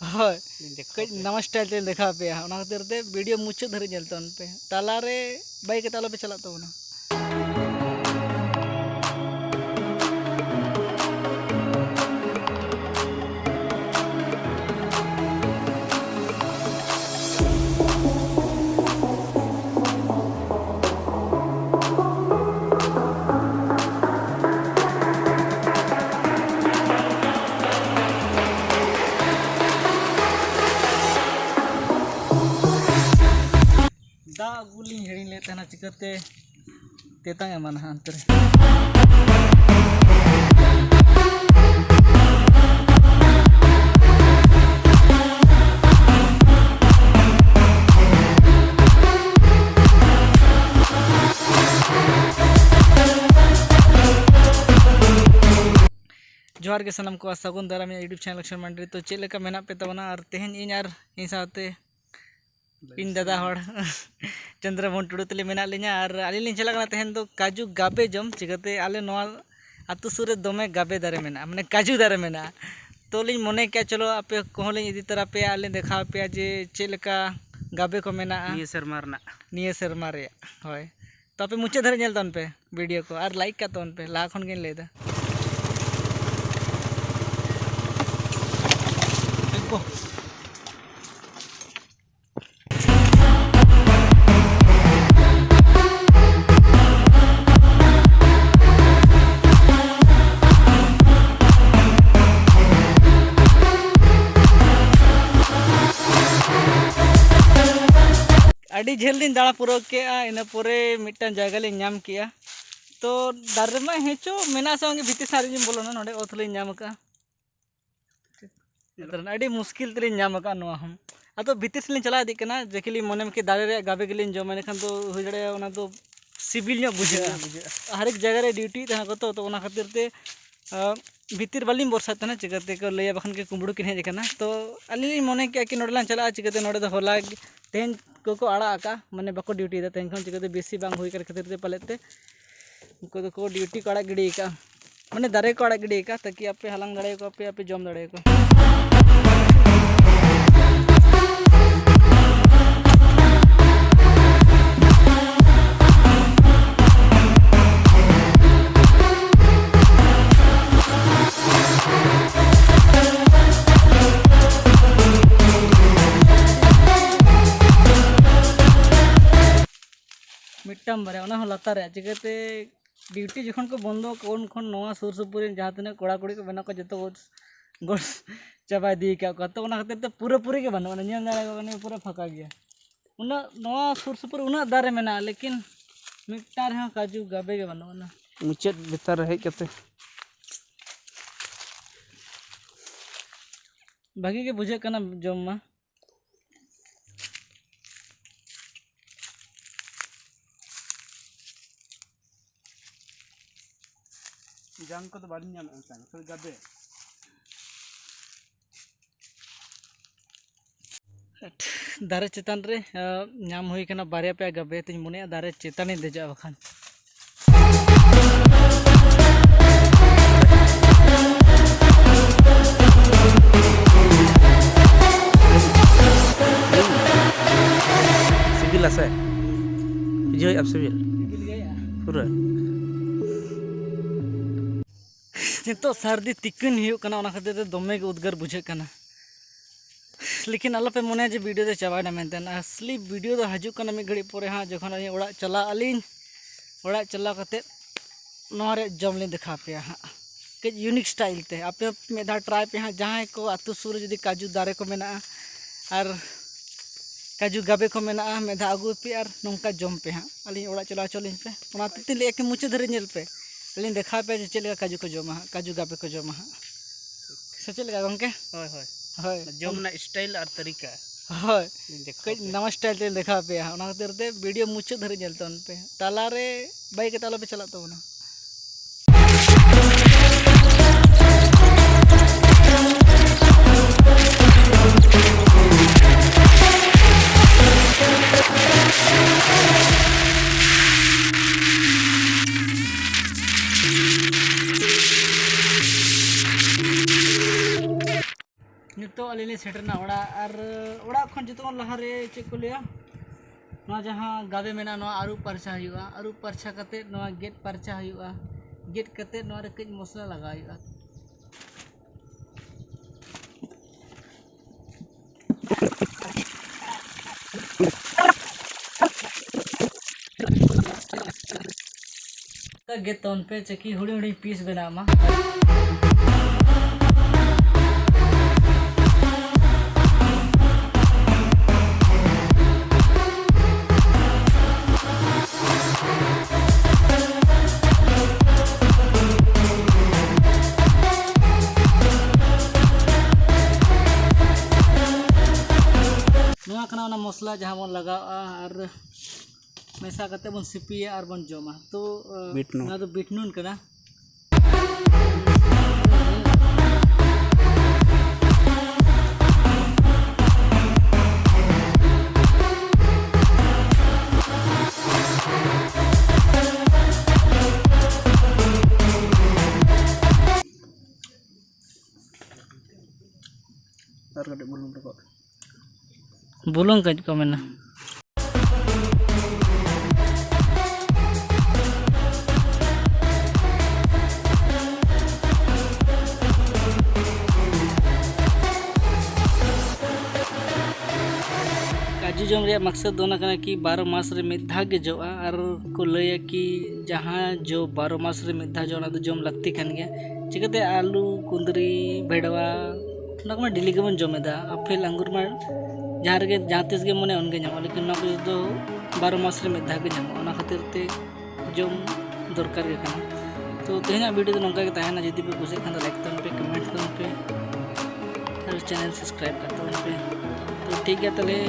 ᱦᱳᱭ ᱠᱟᱹᱡ ᱱᱟᱣᱟ ᱥᱴᱟइल ᱛᱮ ᱫᱮᱠᱷᱟᱣ ᱯᱮᱭᱟ ᱚᱱᱟ ᱠᱷᱟᱹᱛᱤᱨ ᱛᱮ ᱵᱷᱤᱰᱤᱭᱳ ᱢᱩᱪᱟᱹᱫ ᱫᱷᱟᱹᱨᱤᱡ ᱧᱮᱞ ᱛᱟᱵᱚᱱ ᱯᱮ ᱛᱟᱞᱟᱨᱮ ᱵᱟᱭ ᱠᱟᱛᱮ ᱟᱞᱚᱯᱮ ᱪᱟᱞᱟᱜ ᱛᱟᱵᱚᱱᱟ दा अगुली हिड़ी ले तहना चिकते तेतांग एमाना अंतर जोहार के सनम को सगुन दारा में यूट्यूब चैनल लक्ष्मण मंडरी तो चेक लेका मेना पे तबना और तेहन इन यार इन साथे इन दादा हड़ चंद्रमोहन टुडू तले मेना लिया और आली लिन चला तेहन तो काजू गाबे जम चिकते आले नोआ आतु सुर दमे गाबे दारे मेना माने काजू दारे मेना तो लिन मने क्या चलो आपे कोहले इदी तरह पे आले देखा पे जे चेक लेका गाबे को मेना निये शर्मा रे होय तो आपे मुचे धरे नेल तन पे वीडियो को और लाइक का तन पे ला खन गेन लेदा अड़ी झेल दिन दाड़ा पूरा के इन पोरे मिट्टन जगह ले नाम किया तो दारे में हेचो मेना संगे भीतर सारी बोलो ना नोडे ओथले नाम का अड़ी मुश्किल तेरे नाम का नोआ हम अतो भीतर से चला दी कना जेकली मने में के दारे रे गाबे गेलिन जो मैंने खान तो हो जड़े ओना तो सिविल नो बुझे हर एक जगह रे ड्यूटी तहना को तो ओना खातिर ते भीतर बालिम बरसा तना चिकते को लैया बखन के कुंबड़ू किन हेज कना तो अली मने के कि नोडला चला चिकते नोडे तो होला तेन को आड़ा आका माने बको ड्यूटी दा तेन खन चिकते बेसी बांग होई कर खातिर ते पलेते उनको तो ड्यूटी को आड़ा गिड़ी का माने दारे को आड़ा गिड़ी का ताकि आपे हलांग दड़े को आपे जम दड़े को मिट्टम बारे लतार चिकाते ड्यूटी जखन को बंद कौन खन नवा सुर सुपुर जहाँ तीन कड़ा कुड़ी को बना को जो गोड़ चाबा दी क्या तो खातिर ते पूरा पूरी के बना दाड़े पूरा फाका गया उना नवा सुर सुपुर उना दारे मेना लेकिन मिट्टा रे काजू गाबे के बना मुचाद बेतार हेज कते भागी के बुझे कना जम मा जंग को तो बाड़ी नाम तो गाबे दारे चेतान रे नाम हुई कना बारिया पे गाबे तो मने दारे चेतान देजा बखान सिविल आसे जो अब सिविल पूरा नितो सर्दी तिकिन खातिर दमे उद्गार बुझे लेकिन आलोपे मने जे वीडियो दे चाबाना मेनते असली वीडियो दो हजु कना मिड घड़ी परे हाँ जखन ओड़ा चला अलिन ओड़ा चला कते नोरे जम ले देखा पे हाँ कई यूनिक स्टाइल ते आपे मेधा ट्राई पे हाँ जहाँ को आतु सुर जदी काजू दारे को मेना और काजू गाबे को मेना मेधा अगु पे और नौका जम पे हाँ अली ओड़ा चला चलिन पे ओना तितिन ले के मुचे धरे नेल पे अली देखा पे जे चलेगा काजू को जमा काजू गाबे को जमा से चलेगा गंके होय होय होय जमना स्टाइल और तरीका होय कई नवा स्टाइल ते देखा पे ओना खातिर ते वीडियो मुचे धरे नेल तन पे तालारे बाई के ताला पे चला तबना नितो अली ᱞᱤᱧ ᱥᱮᱴᱮᱨᱱᱟ ᱚᱲᱟᱜ ᱟᱨ ᱚᱲᱟᱜ ᱠᱷᱚᱱ ᱡᱚᱛᱚ ᱞᱟᱦᱟᱨᱮ ᱪᱮᱫ ᱠᱚ ᱞᱟᱹᱭᱟ ᱱᱚᱣᱟ ᱡᱟᱦᱟᱸ ᱜᱟᱵᱮ ᱢᱮᱱᱟᱜᱼᱟ ᱱᱚᱣᱟ ᱟᱹᱨᱩᱵ ᱯᱟᱨᱪᱟ ᱦᱩᱭᱩᱜᱼᱟ ᱟᱹᱨᱩᱵ ᱯᱟᱨᱪᱟ ᱠᱟᱛᱮ ᱱᱚᱣᱟ ᱜᱮᱫ ᱯᱟᱨᱪᱟ ᱦᱩᱭᱩᱜᱼᱟ ᱜᱮᱫ ᱠᱟᱛᱮ ᱱᱚᱣᱟ ᱨᱮ ᱠᱟᱹᱡ ᱢᱚᱥᱞᱟ ᱞᱟᱜᱟᱣ ᱦᱩᱭᱩᱜᱼᱟ ᱜᱮᱫ ᱛᱟᱵᱚᱱ ᱯᱮ ᱪᱟᱹᱠᱤ ᱦᱩᱰᱤᱧ ᱦᱩᱰᱤᱧ ᱯᱤᱥ ᱵᱮᱱᱟᱣ ᱢᱟ नवा कना ना मसला जहाँ बन लगावा और मेसा करते बन सिपिया और बन जोमा तो ना तो बीट नून कना और कटे बुलुंग को बुलुंग कज को मेना काजू जम रे मकसद दोना कना कि 12 मास रे मिधा गे जोआ और को लया कि जहाँ जो 12 मास रे मिधा जो ना तो जम लगती खान गया चिकते आलू कुंदरी भेड़वा ना को डिली के बन जमेदा अफेल अंगूर में जहाँ रे जहाँ तीस के मने उनके जामो लेकिन ना को तो 12 मास रे मिधा गे जामो ना खातिर ते जम दरकार के कना तो तेना वीडियो तो नंका के तहना जदी पे कुछ खान लाइक तन पे कमेंट तन पे और चैनल सब्सक्राइब करते पे तो ठीक है तले